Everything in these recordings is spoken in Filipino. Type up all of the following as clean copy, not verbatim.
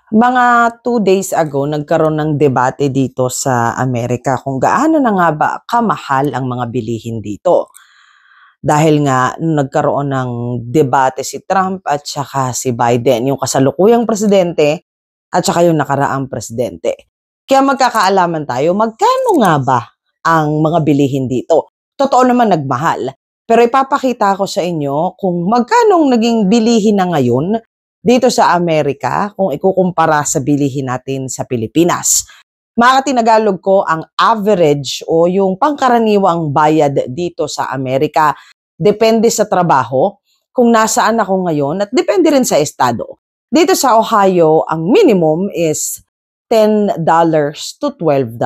Mga 2 days ago, nagkaroon ng debate dito sa Amerika kung gaano na nga ba kamahal ang mga bilihin dito. Dahil nga nagkaroon ng debate si Trump at saka si Biden, yung kasalukuyang presidente at saka yung nakaraang presidente. Kaya magkakaalaman tayo, magkano nga ba ang mga bilihin dito? Totoo naman nagmahal. Pero ipapakita ko sa inyo kung magkano naging bilihin na ngayon dito sa Amerika kung ikukumpara sa bilihin natin sa Pilipinas. Mga Tinagalog ko, ang average o yung pangkaraniwang bayad dito sa Amerika depende sa trabaho, kung nasaan ako ngayon, at depende rin sa estado. Dito sa Ohio, ang minimum is $10 to $12.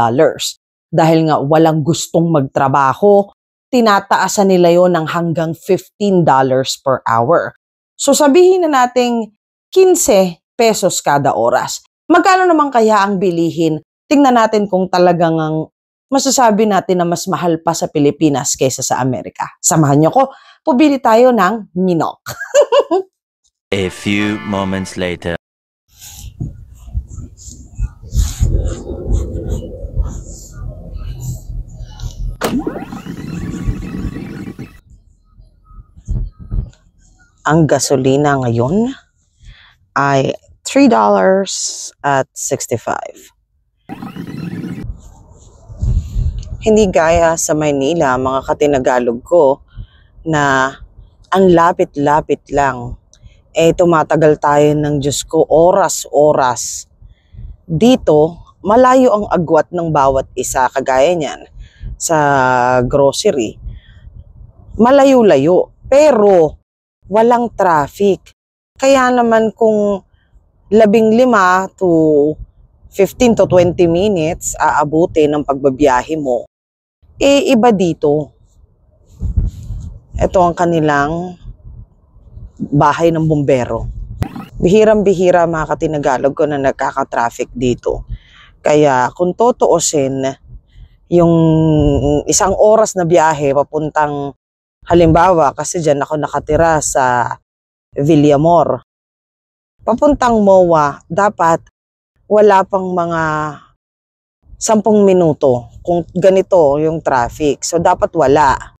Dahil nga walang gustong magtrabaho, tinataasan nila yon ng hanggang $15 per hour. So sabihin na nating 15 pesos kada oras. Magkano naman kaya ang bilihin? Tingnan natin kung talagang masasabi natin na mas mahal pa sa Pilipinas kaysa sa Amerika. Samahan niyo ko, pubili tayo ng minok. A few moments later. Ang gasolina ngayon ay $3.65. Hindi gaya sa Maynila, mga Katinagalog ko, na ang lapit-lapit lang. Tumatagal tayo ng Diyos ko, oras-oras. Dito, malayo ang agwat ng bawat isa, kagaya niyan sa grocery. Malayo-layo, pero walang traffic. Kaya naman kung 15 to 15 to 20 minutes aabuti ng pagbabiyahe mo, iba dito. Ito ang kanilang bahay ng bumbero. Bihirang-bihira mga Katinagalog ko na nagkaka-traffic dito. Kaya kung totoosin, yung 1 oras na biyahe papuntang, halimbawa, kasi dyan ako nakatira sa Villamor, papuntang MOA, dapat wala pang mga 10 minuto kung ganito yung traffic. So, dapat wala.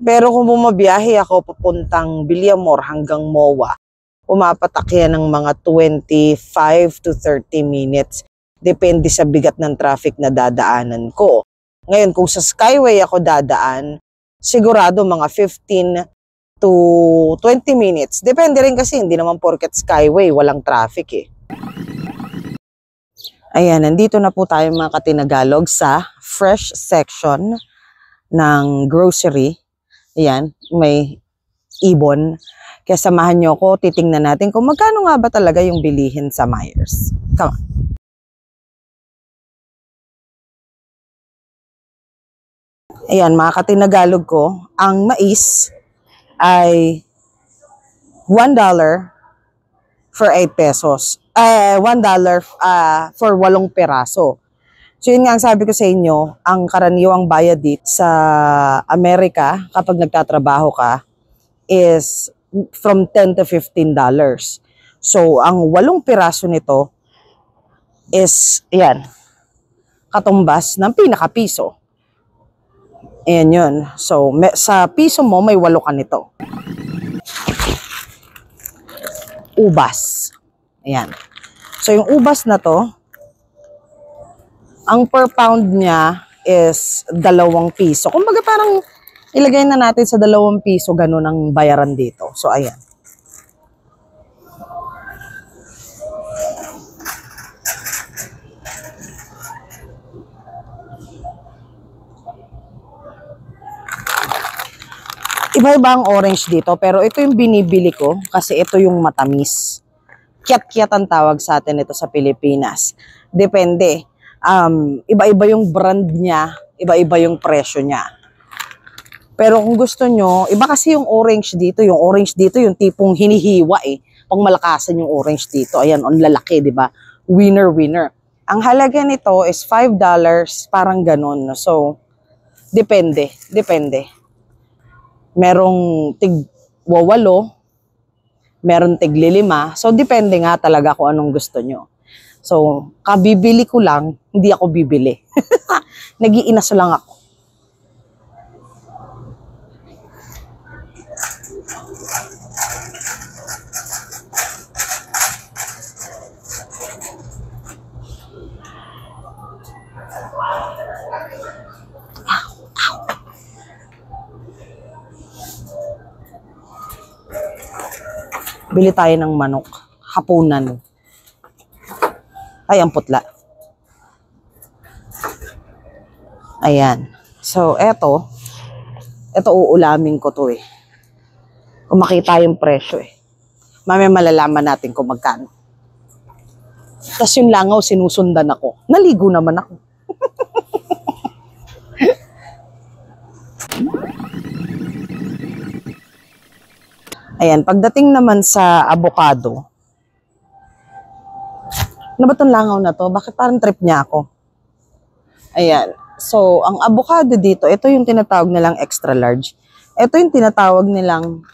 Pero kung bumabiyahe ako papuntang Villamor hanggang MOA, pumapatak yan ng mga 25 to 30 minutes. Depende sa bigat ng traffic na dadaanan ko. Ngayon, kung sa Skyway ako dadaan, sigurado mga 15 to 20 minutes. Depende rin kasi, hindi naman porket Skyway, walang traffic eh. Ayan, nandito na po tayo mga Katinagalog sa fresh section ng grocery. Ayan, may ibon. Kaya samahan nyo ko, titingnan natin kung magkano nga ba talaga yung bilihin sa Myers. Come on. Ayan, mga Katinagalog ko, ang mais ay $1 for 8 pesos. $1 for 8 peraso. So yun nga ang sabi ko sa inyo, ang karaniwang bayad dito sa Amerika kapag nagtatrabaho ka is from $10 to $15. So ang 8 peraso nito is, yan, katumbas ng pinaka-piso. Ayan yun. So sa piso mo may 8 ka nito. Ubas. Ayan. So yung ubas na to, ang per pound niya is 2 piso. Kumbaga parang ilagay na natin sa 2 piso, ganun ang bayaran dito. So ayan. Iba-iba ang orange dito, pero ito yung binibili ko kasi ito yung matamis. Kiat-kiat ang tawag sa atin ito sa Pilipinas. Depende. Iba-iba yung brand niya, iba-iba yung presyo niya. Pero kung gusto nyo, iba kasi yung orange dito. Yung orange dito, yung tipong hinihiwa eh. Pang malakasan yung orange dito. Ayan, on lalaki, di ba? Winner, winner. Ang halaga nito is $5, parang ganun. So, depende. Depende. Merong tig-8, meron tig-5. So, depende nga talaga kung anong gusto nyo. So, kabibili ko lang, hindi ako bibili. Nag-iinas lang ako. Bili tayo ng manok. Hapunan. Ay, ang putla. Ayan. So, eto uulamin ko to eh. Kung makita yung presyo eh. Mamaya malalaman natin kung magkano. Tapos yung langaw, sinusundan ako. Naligo naman ako. Ayan, pagdating naman sa avocado, ano ba itong langaw na to? Bakit parang trip niya ako? Ayan. So, ang avocado dito, ito yung tinatawag nilang extra large. Ito yung tinatawag nilang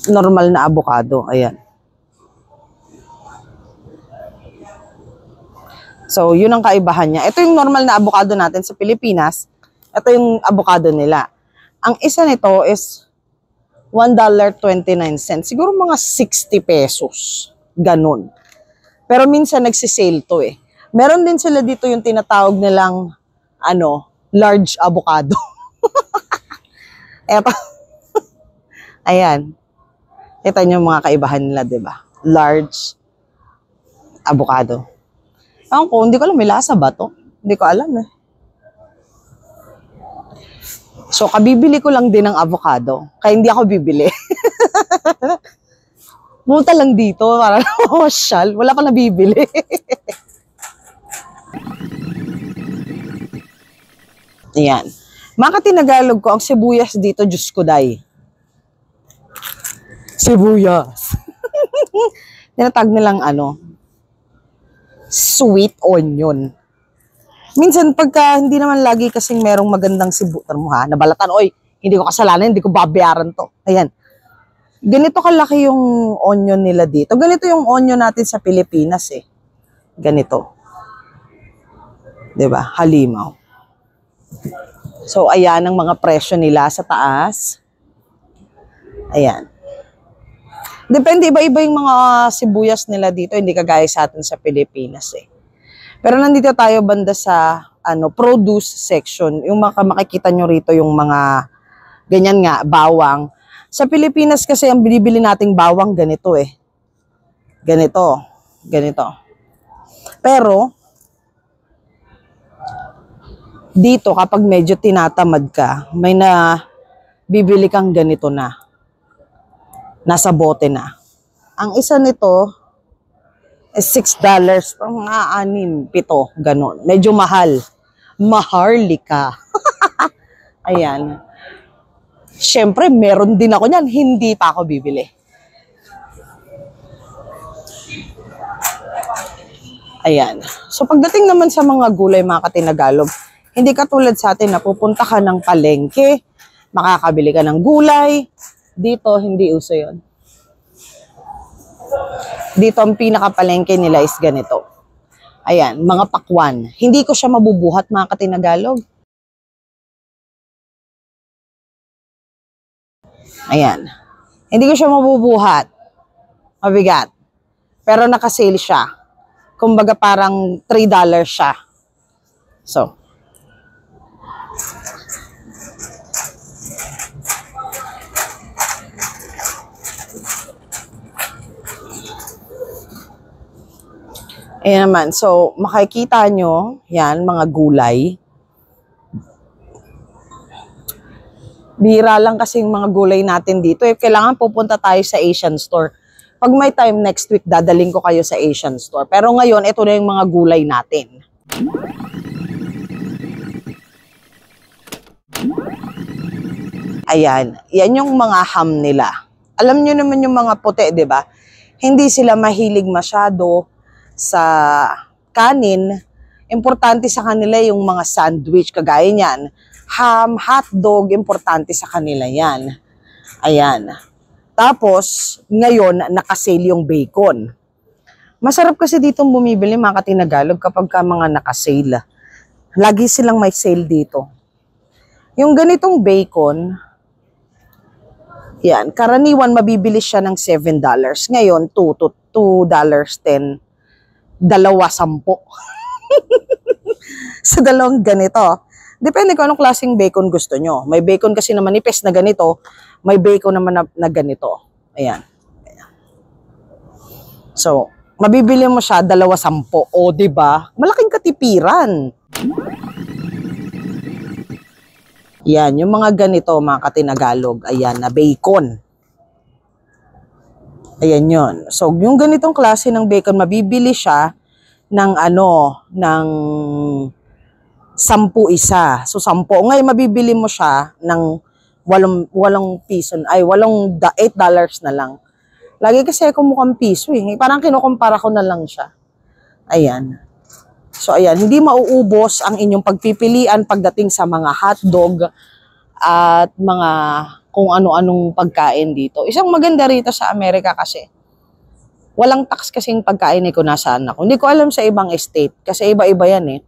normal na avocado. Ayan. So, yun ang kaibahan niya. Ito yung normal na avocado natin sa Pilipinas. Ito yung avocado nila. Ang isa nito is $1.29. Siguro mga 60 pesos. Ganun. Pero minsan nagsisale to eh. Meron din sila dito yung tinatawag nilang large avocado. Eto. Ayan. Ito yung mga kaibahan nila, 'di ba? Large avocado. Hindi ko alam, may lasa ba to? Hindi ko alam eh. So, kabibili ko lang din ng avocado. Kaya hindi ako bibili. Punta lang dito para masyal. Wala ka nabibili. Ayan. Mga Tinagalog ko, ang sibuyas dito, Diyos ko day. Sibuyas. Tinatag nilang sweet onion. Minsan pagka hindi naman lagi kasing merong magandang sibuyas mo ha, nabalatan, oy, hindi ko kasalanan, hindi ko babayaran to. Ayan. Ganito kalaki yung onion nila dito. Ganito yung onion natin sa Pilipinas eh. Ganito. 'Di ba? Halimaw. So ayan ang mga presyo nila sa taas. Ayan. Depende, iba-iba yung mga sibuyas nila dito, hindi kagaya sa atin sa Pilipinas eh. Pero nandito tayo banda sa produce section. Yung makikita nyo rito yung mga ganyan nga, bawang. Sa Pilipinas kasi ang binibili nating bawang ganito eh. Ganito. Ganito. Pero dito kapag medyo tinatamad ka, may bibili kang ganito na. Nasa bote na. Ang isa nito is $6, mga 6, 7, ganon. Medyo mahal. Maharlika. Ayan. Siyempre, meron din ako niyan. Hindi pa ako bibili. Ayan. So, pagdating naman sa mga gulay, mga Katinagalog, hindi katulad sa atin na pupunta ka ng palengke, makakabili ka ng gulay. Dito, hindi uso yun. Dito, ang pinakapalengke nila is ganito. Ayan, mga pakwan. Hindi ko siya mabubuhat, mga Katinagalog. Ayan. Hindi ko siya mabubuhat. Mabigat. Pero nakasale siya. Kumbaga parang $3 siya. So. Ayan naman. So, makikita nyo, yan, mga gulay. Bihira lang kasi yung mga gulay natin dito. Kailangan pupunta tayo sa Asian store. Pag may time next week, dadaling ko kayo sa Asian store. Pero ngayon, ito na yung mga gulay natin. Ayan. Yan yung mga ham nila. Alam nyo naman yung mga puti, di ba? Hindi sila mahilig masyado sa kanin. Importante sa kanila yung mga sandwich, kagaya niyan. Ham, hotdog, importante sa kanila yan. Ayan. Tapos, ngayon, nakasale yung bacon. Masarap kasi dito bumibili mga katinagalog kapag ka mga nakasale. Lagi silang may sale dito. Yung ganitong bacon, yan, karaniwan mabibili siya ng $7. Ngayon, $2.10. Dalawa, 10. Sa dalawang ganito. Depende kung anong klaseng bacon gusto nyo. May bacon kasi na manipis na ganito, may bacon naman na ganito. Ayan. So, mabibili mo siya 2.10. O, diba? Malaking katipiran. Yan, yung mga ganito, mga katinagalog, ayan, na bacon. Ayan yun. So, yung ganitong klase ng bacon, mabibili siya ng ng 10 isa. So, 10. Ngayon, mabibili mo siya ng 8 $8 na lang. Lagi kasi ako mukhang piso eh. Parang kinukumpara ko na lang siya. Ayan. So, ayan. Hindi mauubos ang inyong pagpipilian pagdating sa mga hotdog at mga kung ano-anong pagkain dito. Isang maganda rito sa Amerika kasi, walang tax kasing pagkain kung nasaan ako. Hindi ko alam sa ibang state kasi iba-iba yan eh.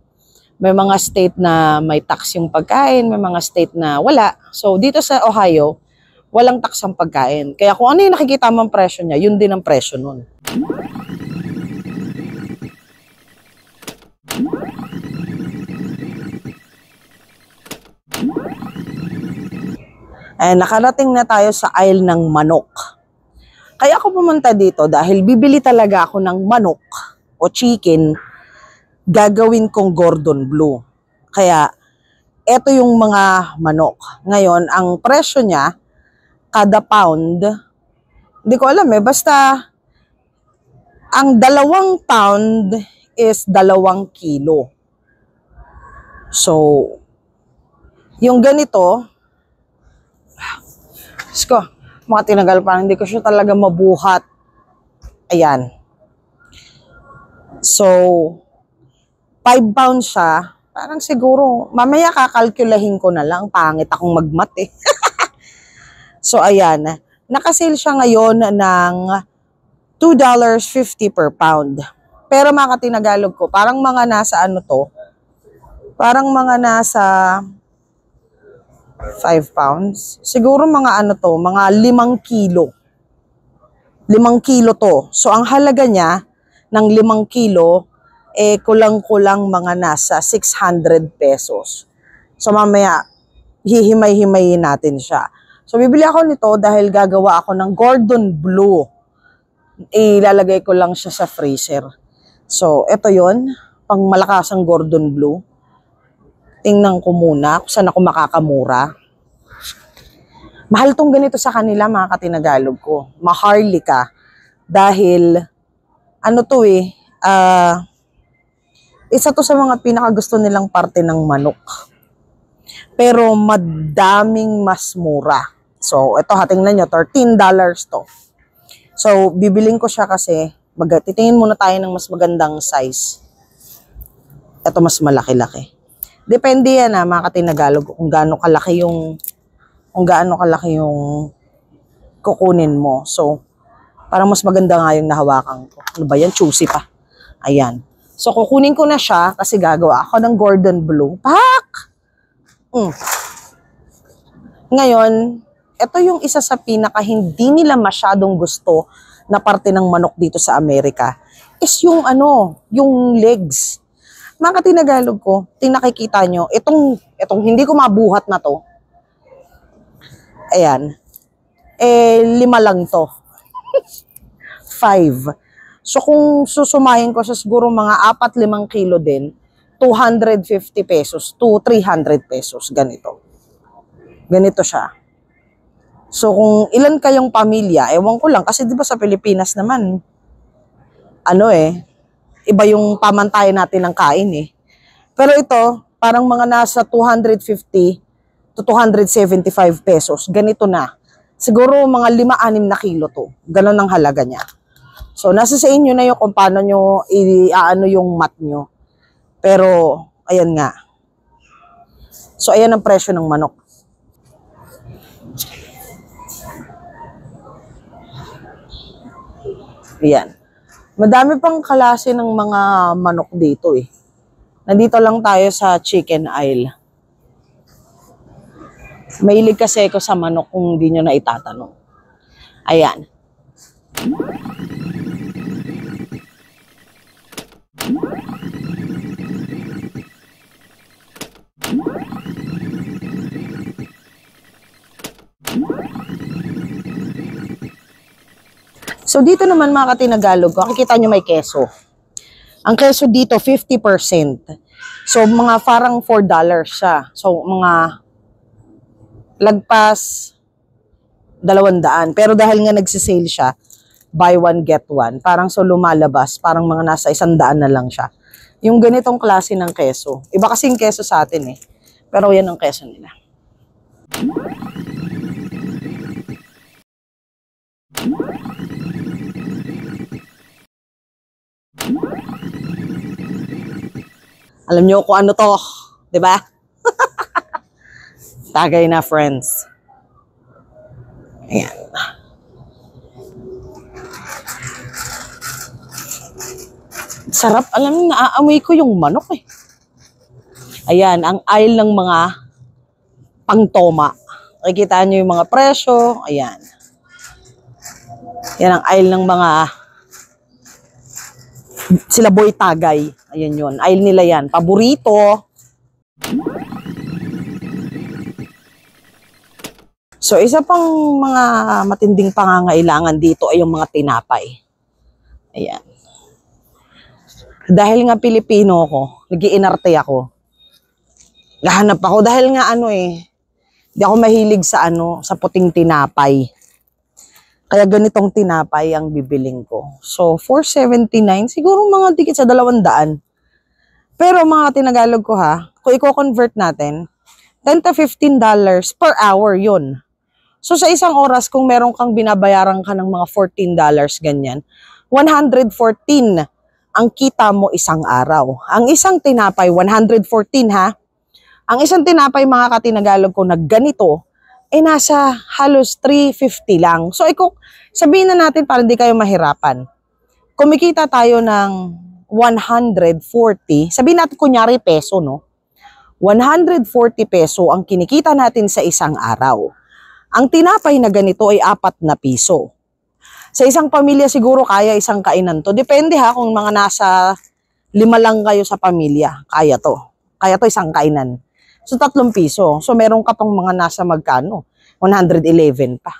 May mga state na may tax yung pagkain, may mga state na wala. So, dito sa Ohio, walang tax ang pagkain. Kaya kung ano yung nakikita mong presyo niya, yun din ang presyo nun. Nakarating na tayo sa aisle ng manok. Kaya ako pumunta dito dahil bibili talaga ako ng manok o chicken, gagawin kong Gordon Blue. Kaya, eto yung mga manok. Ngayon, ang presyo niya, kada pound, hindi ko alam basta, ang 2 pound is 2 kilo. So, yung ganito, mga tinagal parang hindi ko siya talaga mabuhat. Ayan. So, 5 pounds siya. Parang siguro, mamaya kakalkulahin ko na lang. Pangit akong magmat eh. So, ayan. Nakasale siya ngayon ng $2.50 per pound. Pero mga katinagalog ko, parang mga nasa parang mga nasa 5 pounds. Siguro mga mga 5 kilo. 5 kilo to. So, ang halaga niya ng 5 kilo, kulang-kulang mga nasa 600 pesos. So, mamaya, hihimay-himayin natin siya. So, bibili ako nito dahil gagawa ako ng Gordon Blue. Ilalagay ko lang siya sa freezer. So, ito yon, pang malakasang Gordon Blue. Tingnan ko muna kung saan ako makakamura. Mahal tong ganito sa kanila mga katinagalog ko. Maharlika. Dahil, isa to sa mga pinakagusto nilang parte ng manok. Pero madaming mas mura. So, ito hatingnan nyo, $13 to. So, bibiling ko siya kasi, titingin muna tayo ng mas magandang size. Ito mas malaki-laki. Depende yan mga katinagalog kung gaano kalaki yung kukunin mo. So, parang mas maganda nga yung nahawakan ko. Ano ba yan? Juicy pa. Ayan. So, kukunin ko na siya kasi gagawa ako ng Gordon Blue. Pak! Ngayon, ito yung isa sa pinaka hindi nila masyadong gusto na parte ng manok dito sa Amerika. Is yung yung legs. Mga katinagalog ko, nakikita nyo, itong hindi ko mabuhat na to, ayan, 5 lang to. 5. So kung susumahin ko sa siguro mga 4-5 kilo din, 250 pesos to 300 pesos, ganito. Ganito siya. So kung ilan kayong pamilya, ewan ko lang, kasi di ba sa Pilipinas naman, iba yung pamantayan natin ng kain eh. Pero ito, parang mga nasa 250 to 275 pesos. Ganito na. Siguro mga 5-6 na kilo to. Ganon ang halaga niya. So, nasa sa inyo na yung kung paano nyo yung mat nyo. Pero, ayan nga. So, ayan ang presyo ng manok. Ayan. Madami pang klase ng mga manok dito eh. Nandito lang tayo sa chicken aisle. Mahilig kasi ako sa manok kung hindi nyo na itatanong. Ayan. So dito naman mga katinagalog ko, makikita nyo may keso. Ang keso dito 50%. So mga parang $4 siya. So mga lagpas 200. Pero dahil nga nagsisale siya, buy one get one. Parang so lumalabas, parang mga nasa 100 na lang siya. Yung ganitong klase ng keso. Iba kasing keso sa atin eh. Pero yan ang keso nila. Alam nyo kung ano to, 'di ba? Tagay na, friends. Ayan. Sarap, alam mo, naaamoy ko yung manok eh. Ayan, ang aisle ng mga pangtoma. Nakikita nyo yung mga presyo. Ayan. Yan ang aisle ng mga sila Boy Tagay. Ayan yun. Aisle nila yan. Paborito. So, isa pang mga matinding pangangailangan dito ay yung mga tinapay. Ayan. Dahil nga Pilipino ko, nag-iinarte ako. Gahanap ako dahil nga hindi ako mahilig sa sa puting tinapay. Kaya ganitong tinapay ang bibiling ko. So, $4.79, siguro mga dikit sa 200. Pero mga tinagalog ko kung i-convert natin, $10 to $15 per hour yun. So, sa isang oras, kung meron kang binabayaran ka ng mga $14, ganyan, 114 ang kita mo isang araw. Ang isang tinapay, 114 Ang isang tinapay, mga katinagalog ko, na ganito, nasa halos 350 lang. So, sabihin na natin para hindi kayo mahirapan. Kumikita tayo ng 140, sabihin natin kunyari peso, no? 140 peso ang kinikita natin sa isang araw. Ang tinapay na ganito ay 4 na piso. Sa isang pamilya siguro kaya isang kainan to. Depende kung mga nasa 5 lang kayo sa pamilya. Kaya to. Kaya to isang kainan. So, 3 piso. So, meron ka pang mga nasa magkano? 111 pa.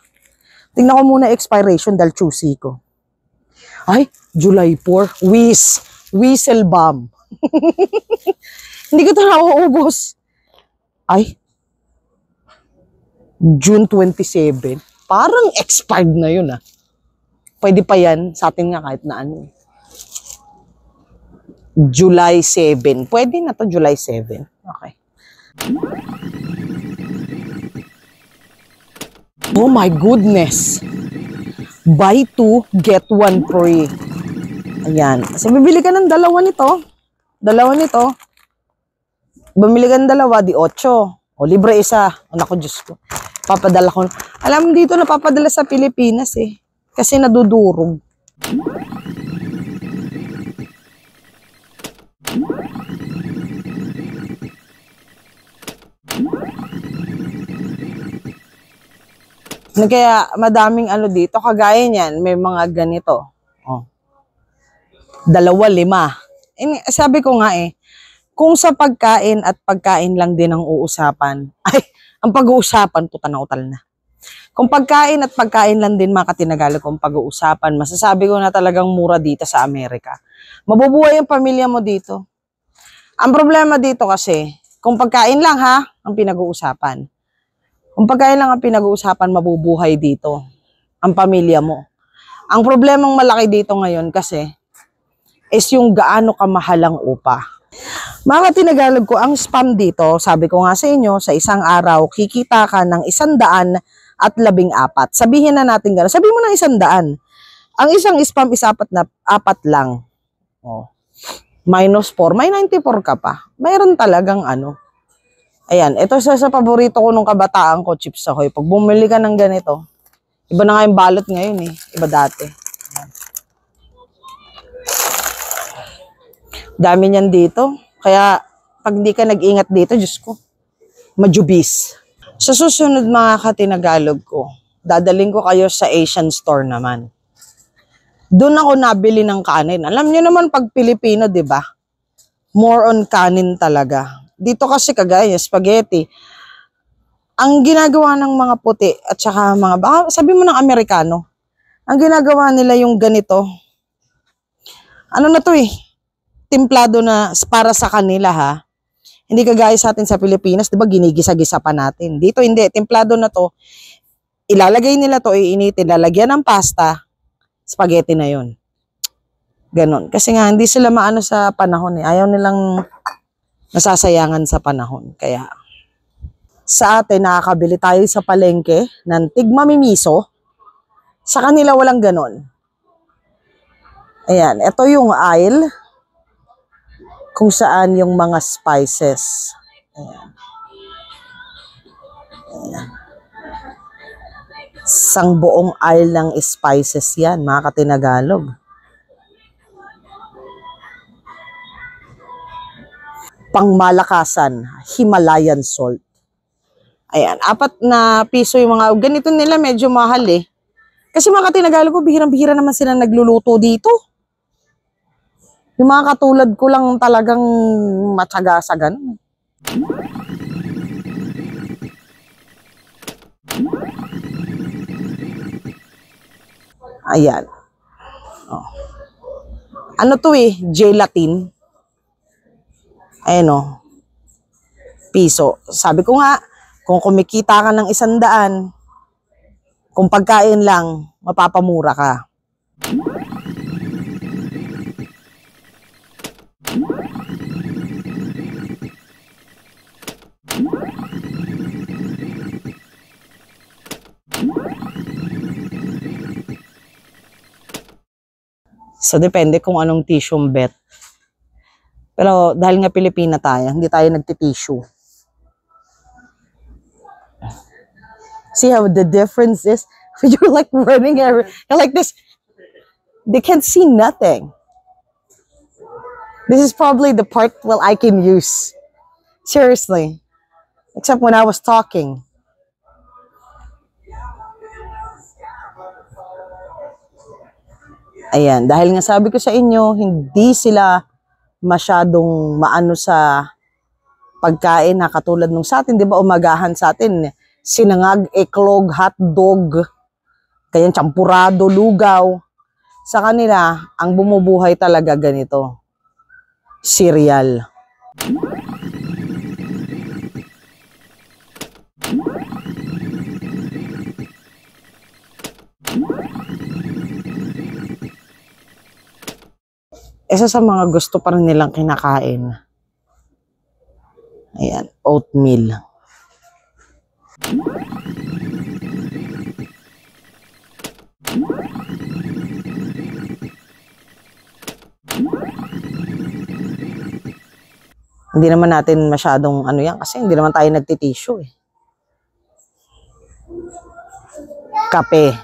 Tingnan ko muna expiration dahil choosy ko. Ay, July 4. Whistle bomb. Hindi ko ito nauubos. Ay, June 27. Parang expired na yun Pwede pa yan sa atin nga kahit na July 7. Pwede na to July 7. Okay. Oh my goodness. Buy 2, get 1 free. Ayan. So, bibili ka ng dalawa nito. Bumili ka ng dalawa, di 8. O, libre isa. O, naku, Diyos ko. Papadala ko. Alam mo dito, napapadala sa Pilipinas kasi nadudurog. Kaya madaming dito, kagaya niyan, may mga ganito. 2, 5. Sabi ko nga kung sa pagkain at pagkain lang din ang uusapan, ang pag-uusapan, puta na utal na. Kung pagkain at pagkain lang din mga katinagalog kung pag-uusapan, masasabi ko na talagang mura dito sa Amerika. Mabubuhay ang pamilya mo dito. Ang problema dito kasi, kung pagkain lang ang pinag-uusapan. Kung pagkain lang ang pinag-uusapan, mabubuhay dito ang pamilya mo. Ang problemang malaki dito ngayon kasi is yung gaano kamahal ang upa. Mga tinagalog ko, ang spam dito, sabi ko nga sa inyo, sa isang araw, kikita ka ng 114. Sabihin na natin gano'n. Sabihin mo ng 100. Ang isang spam is 4 lang. Minus 4. May 94 ka pa. Mayroon talagang Ayan, ito sa paborito ko nung kabataan ko, Chips Ahoy. Pag bumili ka ng ganito, iba na nga yung balot ngayon Iba dati. Ayan. Dami niyan dito. Kaya, pag hindi ka nag-ingat dito, Diyos ko, majubis. Sa susunod mga katinagalog ko, dadaling ko kayo sa Asian store naman. Doon ako nabili ng kanin. Alam niyo naman pag Pilipino, di ba? More on kanin talaga. Dito kasi kagaya, spaghetti. Ang ginagawa ng mga puti at saka mga, baka sabi mo ng Amerikano, ang ginagawa nila yung ganito. Ano na to eh? Timplado na para sa kanila ha. Hindi kagaya sa atin sa Pilipinas, di ba ginigisa-gisa pa natin. Dito hindi, templado na to. Ilalagay nila to, iinitin, lalagyan ng pasta, spaghetti na yon. Ganon. Kasi nga, hindi sila maano sa panahon eh. Ayaw nilang nasasayangan sa panahon. Kaya, sa atin, nakakabili tayo sa palengke ng tigmamimiso. Sa kanila, walang ganon. Ayan, ito yung aisle kung saan yung mga spices. Ayan. Ayan. Isang buong aisle ng spices yan, mga katinagalog. Pangmalakasan, Himalayan salt. Ayan, 4 na piso yung mga, ganito nila medyo mahal eh. Kasi mga katinagalog ko, bihirang-bihira naman sila nagluluto dito. Yung mga katulad ko lang talagang matyaga sa ganun. Ayan. Oh. Ano to eh? Gelatin. Ayan o. Piso. Sabi ko nga, kung kumikita ka ng 100, kung pagkain lang, mapapamura ka. So, depende kung anong tissue bet. Pero, dahil nga Pilipina tayo, hindi tayo nagtitissue. See how the difference is? You're like running everywhere. You're like this. They can't see nothing. This is probably the part, well, I can use. Seriously. Except when I was talking. Ayan, dahil nga sabi ko sa inyo, hindi sila masyadong maano sa pagkain na katulad nung sa atin, di ba umagahan sa atin, sinangag, eklog, hotdog, kaya champurado, lugaw. Sa kanila, ang bumubuhay talaga ganito, cereal. Isa sa mga gusto pa rin nilang kinakain. Ayan, oatmeal. Hindi naman natin masyadong ano yan kasi hindi naman tayo nagtitissue eh. Kape.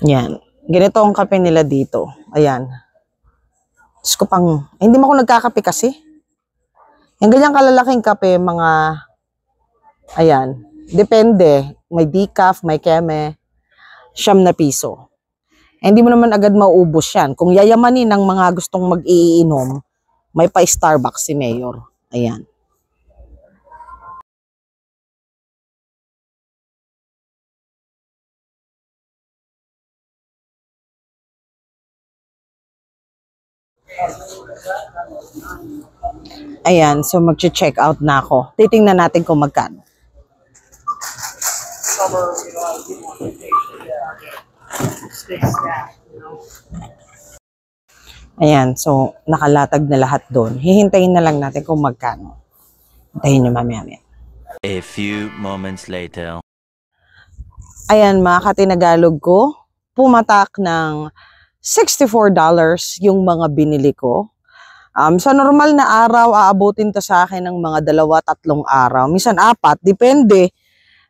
Yan. Ganito ang kape nila dito. Ayan. Diyos ko pang, hindi mo ako nagkakape kasi. Yung ganyang kalalaking kape, mga, ayan, depende. May decaf, may keme, 9 na piso. Hindi mo naman agad mauubos yan. Kung yayamanin ng mga gustong mag-iinom, may pa Starbucks si Mayor. Ayan. Ayan, so mag-check out na ako. Titingnan natin kung magkano. Ayan, so nakalatag na lahat doon. Hihintayin na lang natin kung magkano. Hintayin nyo mamaya. A few moments later. Ayan, mga katinagalog ko, pumatak ng $64 yung mga binili ko. Sa normal na araw, aabutin to sa akin ng mga 2-3 araw. Minsan 4, depende.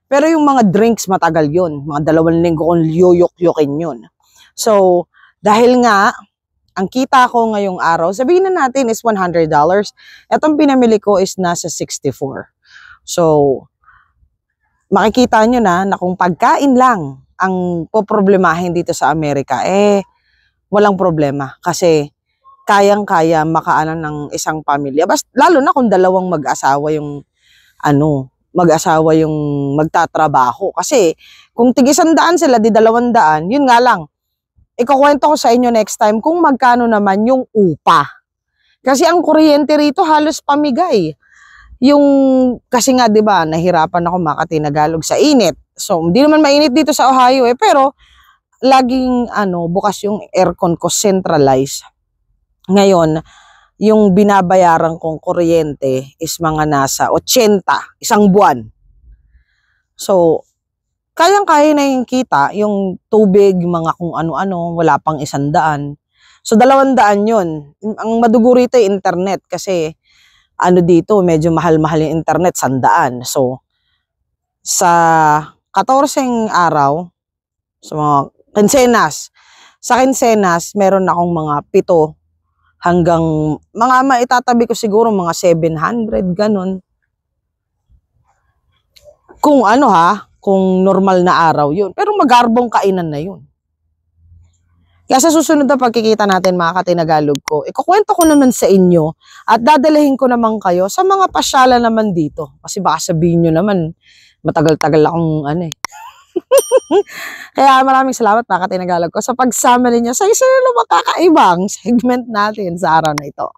Pero yung mga drinks, matagal yun. Mga 2 linggo kung yuyok-yukin yun. So, dahil nga, ang kita ko ngayong araw, sabihin na natin is $100. Etong pinamili ko is nasa 64. So, makikita nyo na kung pagkain lang ang poproblemahin dito sa Amerika, walang problema. Kasi, kayang-kaya makaanan ng isang pamilya. Lalo na kung dalawang mag-asawa yung, mag-asawa yung magtatrabaho. Kasi, kung tig-100 sila, di 200, yun nga lang. Ikukwento ko sa inyo next time kung magkano naman yung upa. Kasi ang kuryente rito halos pamigay. Kasi nga 'di ba, nahirapan ako makatinagalog sa init. So, hindi naman mainit dito sa Ohio pero laging bukas yung aircon ko, centralized. Ngayon, yung binabayaran kong kuryente is mga nasa 80 isang buwan. So, kayang-kaya na yung kita, yung tubig, mga kung ano-ano, wala pang 100. So, 200 yun. Ang madugo rito yung internet kasi dito, medyo mahal-mahal yung internet, 100. So, sa 14 araw, sa mga kinsenas, meron akong mga 7 hanggang, mga maitatabi ko siguro mga 700, ganun. Kung kung normal na araw yun. Pero magarbong kainan na yun. Kaya sa susunod na pagkikita natin mga katinagalog ko, ikukwento ko naman sa inyo at dadalahin ko naman kayo sa mga pasyalan naman dito. Kasi baka sabihin nyo naman, matagal-tagal akong Kaya maraming salamat mga katinagalog ko sa pagsama ninyo sa isa na makakaibang segment natin sa araw na ito.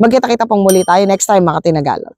Magkita-kita pong muli tayo next time mga katinagalog.